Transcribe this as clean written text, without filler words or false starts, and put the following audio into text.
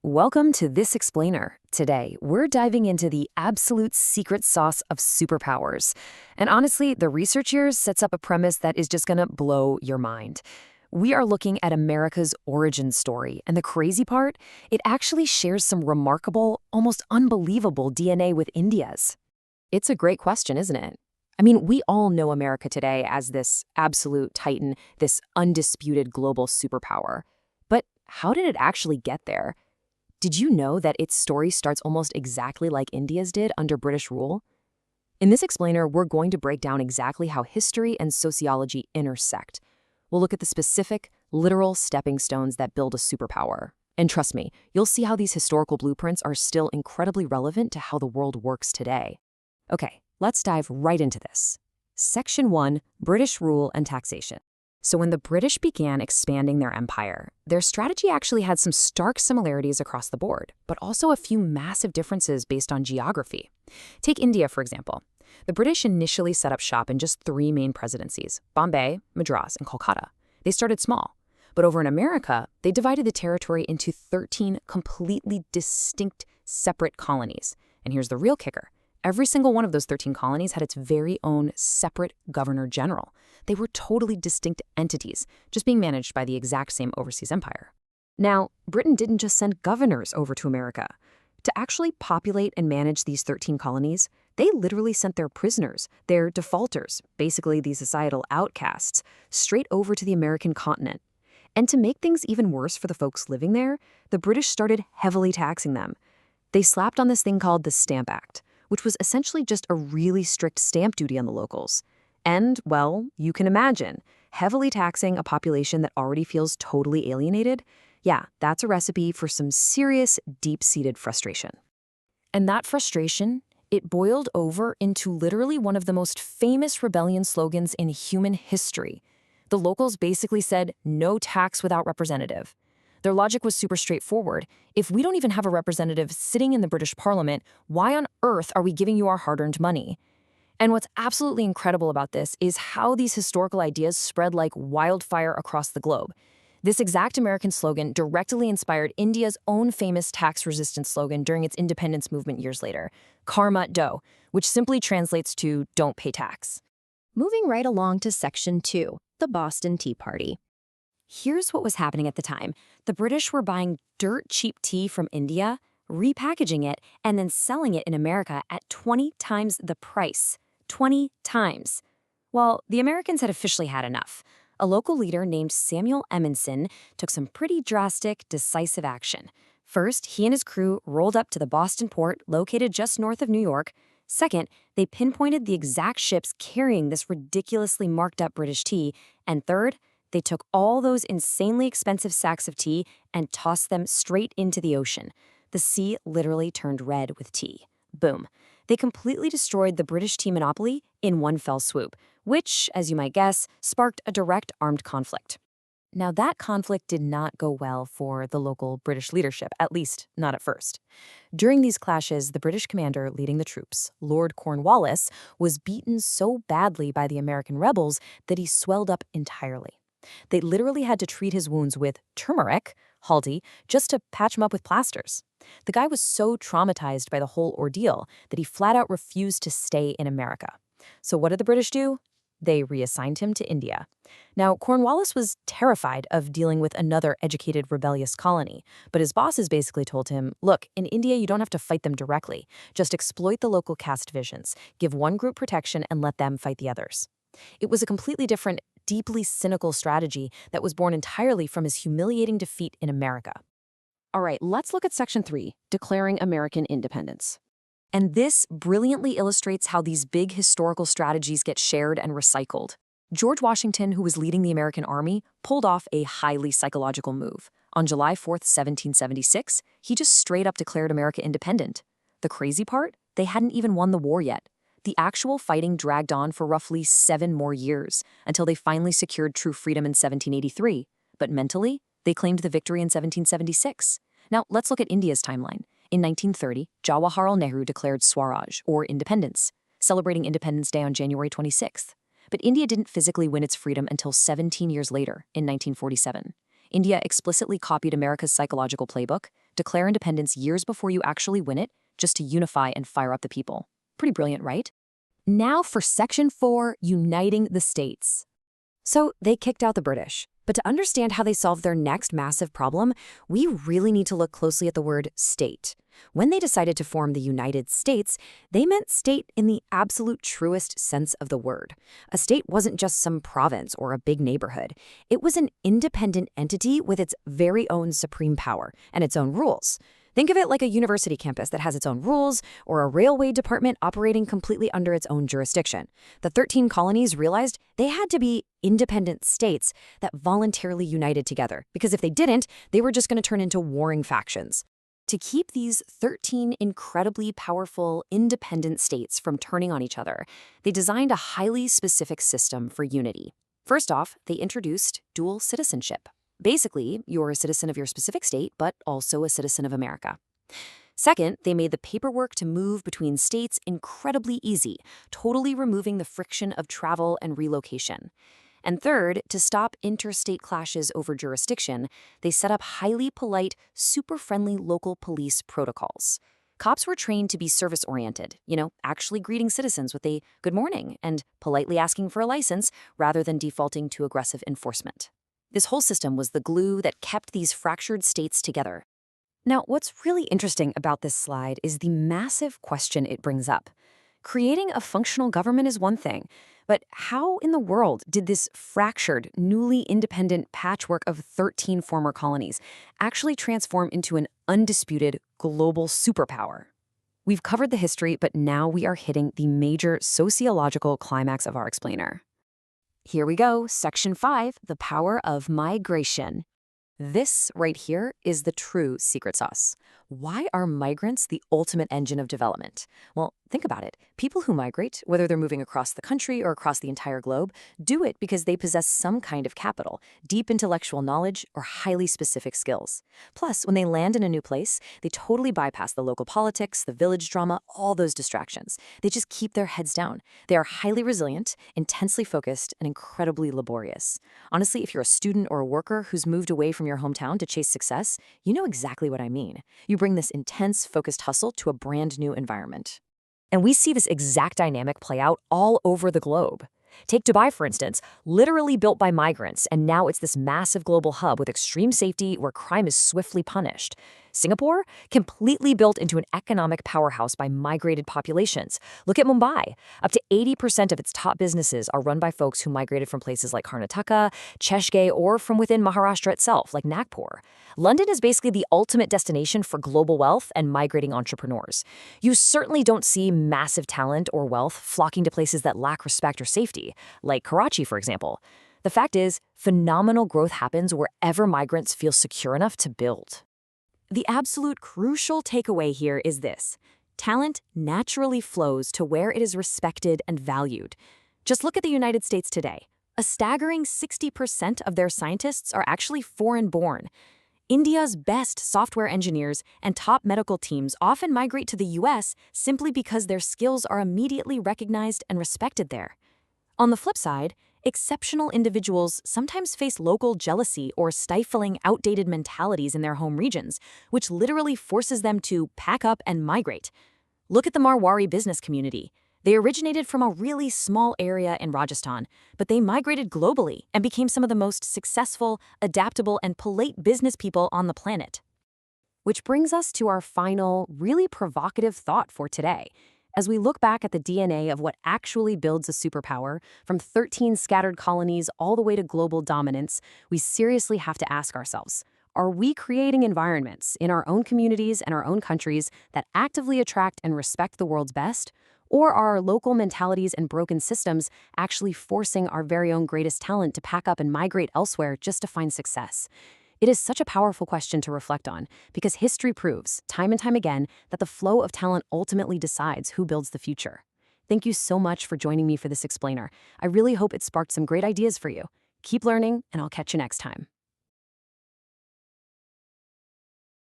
Welcome to This Explainer. Today, we're diving into the absolute secret sauce of superpowers. And honestly, the research here sets up a premise that is just gonna blow your mind. We are looking at America's origin story, and the crazy part, it actually shares some remarkable, almost unbelievable DNA with India's. It's a great question, isn't it? I mean, we all know America today as this absolute titan, this undisputed global superpower. But how did it actually get there? Did you know that its story starts almost exactly like India's did under British rule? In this explainer, we're going to break down exactly how history and sociology intersect. We'll look at the specific, literal stepping stones that build a superpower. And trust me, you'll see how these historical blueprints are still incredibly relevant to how the world works today. Okay, let's dive right into this. Section 1, British Rule and Taxation. So when the British began expanding their empire, their strategy actually had some stark similarities across the board, but also a few massive differences based on geography. Take India, for example. The British initially set up shop in just three main presidencies: Bombay, Madras, and Kolkata. They started small. But over in America, they divided the territory into 13 completely distinct, separate colonies. And here's the real kicker. Every single one of those 13 colonies had its very own separate governor-general. They were totally distinct entities, just being managed by the exact same overseas empire. Now, Britain didn't just send governors over to America. To actually populate and manage these 13 colonies, they literally sent their prisoners, their defaulters, basically these societal outcasts, straight over to the American continent. And to make things even worse for the folks living there, the British started heavily taxing them. They slapped on this thing called the Stamp Act, which was essentially just a really strict stamp duty on the locals. And, well, you can imagine, heavily taxing a population that already feels totally alienated, yeah, that's a recipe for some serious, deep-seated frustration. And that frustration, it boiled over into literally one of the most famous rebellion slogans in human history. The locals basically said, "No tax without representative." Their logic was super straightforward. If we don't even have a representative sitting in the British Parliament, why on earth are we giving you our hard-earned money? And what's absolutely incredible about this is how these historical ideas spread like wildfire across the globe. This exact American slogan directly inspired India's own famous tax-resistance slogan during its independence movement years later, "Kar Mat Do," which simply translates to "don't pay tax." Moving right along to Section 2, the Boston Tea Party. Here's what was happening at the time. The British were buying dirt-cheap tea from India, repackaging it, and then selling it in America at 20 times the price. 20 times. Well, the Americans had officially had enough. A local leader named Samuel Emmonson took some pretty drastic, decisive action. First, he and his crew rolled up to the Boston port, located just north of New York. Second, they pinpointed the exact ships carrying this ridiculously marked-up British tea. And third, they took all those insanely expensive sacks of tea and tossed them straight into the ocean. The sea literally turned red with tea. Boom. They completely destroyed the British tea monopoly in one fell swoop, which, as you might guess, sparked a direct armed conflict. Now, that conflict did not go well for the local British leadership, at least not at first. During these clashes, the British commander leading the troops, Lord Cornwallis, was beaten so badly by the American rebels that he swelled up entirely. They literally had to treat his wounds with turmeric, haldi, just to patch him up with plasters. The guy was so traumatized by the whole ordeal that he flat out refused to stay in America. So what did the British do? They reassigned him to India. Now, Cornwallis was terrified of dealing with another educated rebellious colony, but his bosses basically told him, look, in India you don't have to fight them directly. Just exploit the local caste divisions, give one group protection and let them fight the others. It was a completely different, deeply cynical strategy that was born entirely from his humiliating defeat in America. All right, let's look at Section 3, Declaring American Independence. And this brilliantly illustrates how these big historical strategies get shared and recycled. George Washington, who was leading the American Army, pulled off a highly psychological move. On July 4th, 1776, he just straight up declared America independent. The crazy part? They hadn't even won the war yet. The actual fighting dragged on for roughly 7 more years, until they finally secured true freedom in 1783. But mentally, they claimed the victory in 1776. Now, let's look at India's timeline. In 1930, Jawaharlal Nehru declared Swaraj, or independence, celebrating Independence Day on January 26th. But India didn't physically win its freedom until 17 years later, in 1947. India explicitly copied America's psychological playbook, declare independence years before you actually win it, just to unify and fire up the people. Pretty brilliant, right? Now for Section 4, uniting the states. So they kicked out the British. But to understand how they solved their next massive problem, we really need to look closely at the word state. When they decided to form the United States, they meant state in the absolute truest sense of the word. A state wasn't just some province or a big neighborhood. It was an independent entity with its very own supreme power and its own rules. Think of it like a university campus that has its own rules, or a railway department operating completely under its own jurisdiction. The 13 colonies realized they had to be independent states that voluntarily united together, because if they didn't, they were just going to turn into warring factions. To keep these 13 incredibly powerful, independent states from turning on each other, they designed a highly specific system for unity. First off, they introduced dual citizenship. Basically, you're a citizen of your specific state, but also a citizen of America. Second, they made the paperwork to move between states incredibly easy, totally removing the friction of travel and relocation. And third, to stop interstate clashes over jurisdiction, they set up highly polite, super friendly local police protocols. Cops were trained to be service-oriented, actually greeting citizens with a good morning and politely asking for a license rather than defaulting to aggressive enforcement. This whole system was the glue that kept these fractured states together. Now, what's really interesting about this slide is the massive question it brings up. Creating a functional government is one thing, but how in the world did this fractured, newly independent patchwork of 13 former colonies actually transform into an undisputed global superpower? We've covered the history, but now we are hitting the major sociological climax of our explainer. Here we go, Section 5, the power of migration. This right here is the true secret sauce. Why are migrants the ultimate engine of development? Well, think about it. People who migrate, whether they're moving across the country or across the entire globe, do it because they possess some kind of capital, deep intellectual knowledge, or highly specific skills. Plus, when they land in a new place, they totally bypass the local politics, the village drama, all those distractions. They just keep their heads down. They are highly resilient, intensely focused, and incredibly laborious. Honestly, if you're a student or a worker who's moved away from your hometown to chase success, you know exactly what I mean. You bring this intense, focused hustle to a brand new environment. And we see this exact dynamic play out all over the globe. Take Dubai, for instance, literally built by migrants, and now it's this massive global hub with extreme safety where crime is swiftly punished. Singapore, completely built into an economic powerhouse by migrated populations. Look at Mumbai. Up to 80% of its top businesses are run by folks who migrated from places like Karnataka, Cheshire, or from within Maharashtra itself, like Nagpur. London is basically the ultimate destination for global wealth and migrating entrepreneurs. You certainly don't see massive talent or wealth flocking to places that lack respect or safety, like Karachi, for example. The fact is, phenomenal growth happens wherever migrants feel secure enough to build. The absolute crucial takeaway here is this: talent naturally flows to where it is respected and valued. Just look at the United States today. A staggering 60% of their scientists are actually foreign-born. India's best software engineers and top medical teams often migrate to the US simply because their skills are immediately recognized and respected there. On the flip side, exceptional individuals sometimes face local jealousy or stifling outdated mentalities in their home regions, which literally forces them to pack up and migrate. Look at the Marwari business community. They originated from a really small area in Rajasthan, but they migrated globally and became some of the most successful, adaptable, and polite business people on the planet. Which brings us to our final, really provocative thought for today. As we look back at the DNA of what actually builds a superpower, from 13 scattered colonies all the way to global dominance, we seriously have to ask ourselves, are we creating environments in our own communities and our own countries that actively attract and respect the world's best? Or are our local mentalities and broken systems actually forcing our very own greatest talent to pack up and migrate elsewhere just to find success? It is such a powerful question to reflect on because history proves, time and time again, that the flow of talent ultimately decides who builds the future. Thank you so much for joining me for this explainer. I really hope it sparked some great ideas for you. Keep learning, and I'll catch you next time.